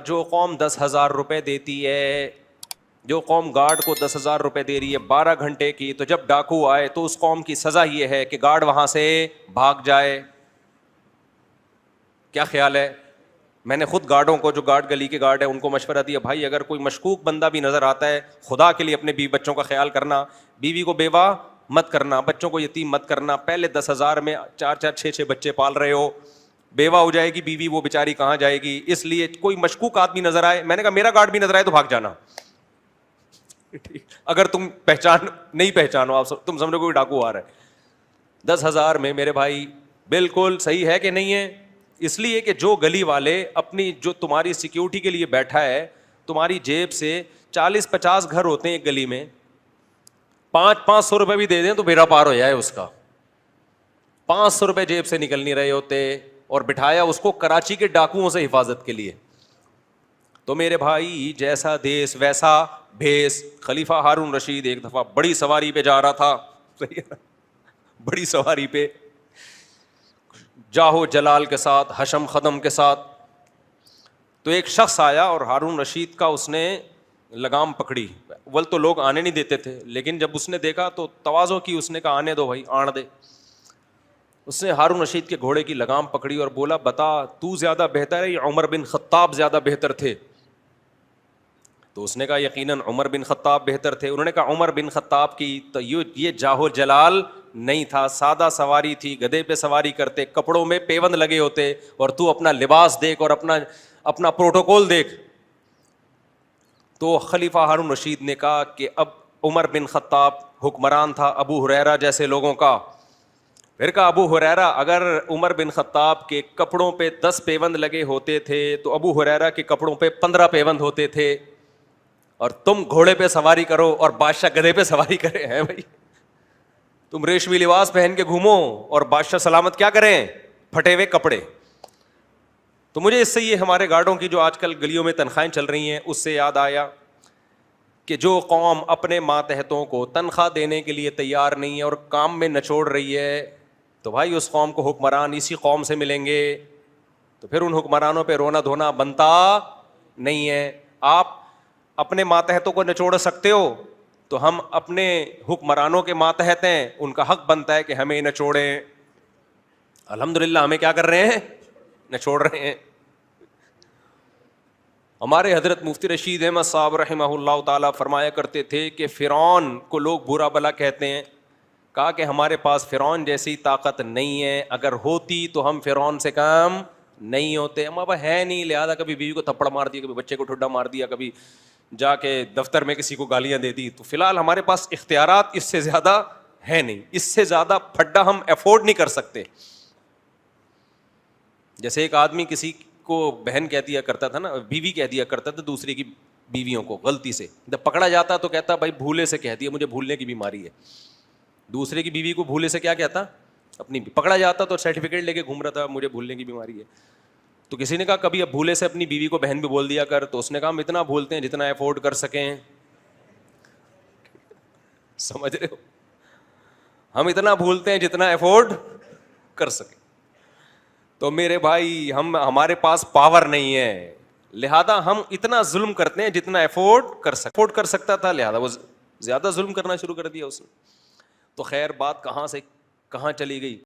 جو قوم 10,000 روپے دیتی ہے، جو قوم گارڈ کو 10,000 روپے دے رہی ہے 12 گھنٹے کی، تو جب ڈاکو آئے تو اس قوم کی سزا یہ ہے کہ گارڈ وہاں سے بھاگ جائے. کیا خیال ہے؟ میں نے خود گارڈوں کو، جو گارڈ گلی کے گارڈ ہیں، ان کو مشورہ دیا، بھائی اگر کوئی مشکوک بندہ بھی نظر آتا ہے، خدا کے لیے اپنے بیوی بچوں کا خیال کرنا، بیوی کو بیوہ مت کرنا، بچوں کو یتیم مت کرنا. پہلے 10,000 میں 4-4 6-6 بچے پال رہے ہو، بیوہ ہو جائے گی بیوی، وہ بیچاری کہاں جائے گی؟ اس لیے کوئی مشکوک آدمی نظر آئے، میں نے کہا میرا گارڈ بھی نظر آئے تو بھاگ جانا. اگر تم نہیں پہچانو، آپ تم سمجھو کوئی ڈاکو آ رہا ہے. 10,000 میں میرے بھائی بالکل صحیح ہے کہ نہیں ہے؟ اس لیے کہ جو گلی والے اپنی، جو تمہاری سیکیورٹی کے لیے بیٹھا ہے، تمہاری جیب سے 40-50 گھر ہوتے ہیں ایک گلی میں، 500 روپے بھی دے دیں تو بیڑا پار ہو جائے اس کا. 500 روپے جیب سے نکل نہیں رہے ہوتے، اور بٹھایا اس کو کراچی کے ڈاکوؤں سے حفاظت کے لیے. تو میرے بھائی جیسا دیس ویسا بھیس. خلیفہ ہارون رشید ایک دفعہ بڑی سواری پہ جا رہا تھا، بڑی سواری پہ، جاہو جلال کے ساتھ، حشم خدم کے ساتھ. تو ایک شخص آیا اور ہارون رشید کا اس نے لگام پکڑی. ول تو لوگ آنے نہیں دیتے تھے، لیکن جب اس نے دیکھا تو تواضع کی، اس نے کہا آنے دو بھائی، آن دے. اس نے ہارون رشید کے گھوڑے کی لگام پکڑی اور بولا بتا تو زیادہ بہتر ہے یا عمر بن خطاب زیادہ بہتر تھے؟ تو اس نے کہا یقیناً عمر بن خطاب بہتر تھے. انہوں نے کہا عمر بن خطاب کی تو یہ جاہو جلال نہیں تھا، سادہ سواری تھی، گدھے پہ سواری کرتے، کپڑوں میں پیوند لگے ہوتے، اور تو اپنا لباس دیکھ اور اپنا پروٹوکول دیکھ. تو خلیفہ ہارون رشید نے کہا کہ اب عمر بن خطاب حکمران تھا ابو ہریرہ جیسے لوگوں کا. پھر کہا ابو ہریرہ اگر عمر بن خطاب کے کپڑوں پہ 10 پیوند لگے ہوتے تھے تو ابو ہریرہ کے کپڑوں پہ 15 پیوند ہوتے تھے، اور تم گھوڑے پہ سواری کرو اور بادشاہ گدھے پہ سواری کرے ہیں. بھائی تم ریشمی لباس پہن کے گھومو اور بادشاہ سلامت کیا کریں؟ پھٹے ہوئے کپڑے. تو مجھے اس سے یہ ہمارے گارڈوں کی جو آج کل گلیوں میں تنخواہیں چل رہی ہیں اس سے یاد آیا کہ جو قوم اپنے ماتحتوں کو تنخواہ دینے کے لیے تیار نہیں ہے اور کام میں نچوڑ رہی ہے، تو بھائی اس قوم کو حکمران اسی قوم سے ملیں گے. تو پھر ان حکمرانوں پہ رونا دھونا بنتا نہیں ہے. آپ اپنے ماتحتوں کو نچوڑ سکتے ہو تو ہم اپنے حکمرانوں کے ماتحت ہیں، ان کا حق بنتا ہے کہ ہمیں نچوڑیں. الحمدللہ ہمیں کیا کر رہے ہیں؟ نچوڑ رہے ہیں. ہمارے حضرت مفتی رشید احمد صاحب رحمہ اللہ تعالیٰ فرمایا کرتے تھے کہ فرعون کو لوگ برا بلا کہتے ہیں. کہا کہ ہمارے پاس فرعون جیسی طاقت نہیں ہے، اگر ہوتی تو ہم فرعون سے کم نہیں ہوتے. ہم اب ہے نہیں، لہٰذا کبھی بیوی کو تھپڑ مار دیا، کبھی بچے کو ٹھڈا مار دیا، کبھی جا کے دفتر میں کسی کو گالیاں دے دی. تو فی الحال ہمارے پاس اختیارات اس سے زیادہ ہے نہیں، اس سے زیادہ پھڈا ہم افورڈ نہیں کر سکتے. جیسے ایک آدمی کسی کو بہن کہہ دیا کرتا تھا نا، بیوی کہہ دیا کرتا تھا دوسرے کی بیویوں کو غلطی سے، جب پکڑا جاتا تو کہتا بھائی بھولے سے کہہ دیا، مجھے بھولنے کی بیماری ہے. دوسرے کی بیوی کو بھولے سے کیا کہتا؟ اپنی. پکڑا جاتا تو سرٹیفکیٹ لے کے گھوم رہا تھا مجھے بھولنے کی بیماری ہے. تو کسی نے کہا کبھی اب بھولے سے اپنی بیوی کو بہن بھی بول دیا کر. تو اس نے کہا ہم اتنا بھولتے ہیں جتنا افورڈ کر سکیں. سمجھ رہے ہو؟ ہم اتنا بھولتے ہیں جتنا افورڈ کر سکیں. تو میرے بھائی ہمارے پاس پاور نہیں ہے، لہذا ہم اتنا ظلم کرتے ہیں جتنا افورڈ کر سکتا تھا، لہذا وہ زیادہ ظلم کرنا شروع کر دیا اس نے. تو خیر بات کہاں سے کہاں چلی گئی.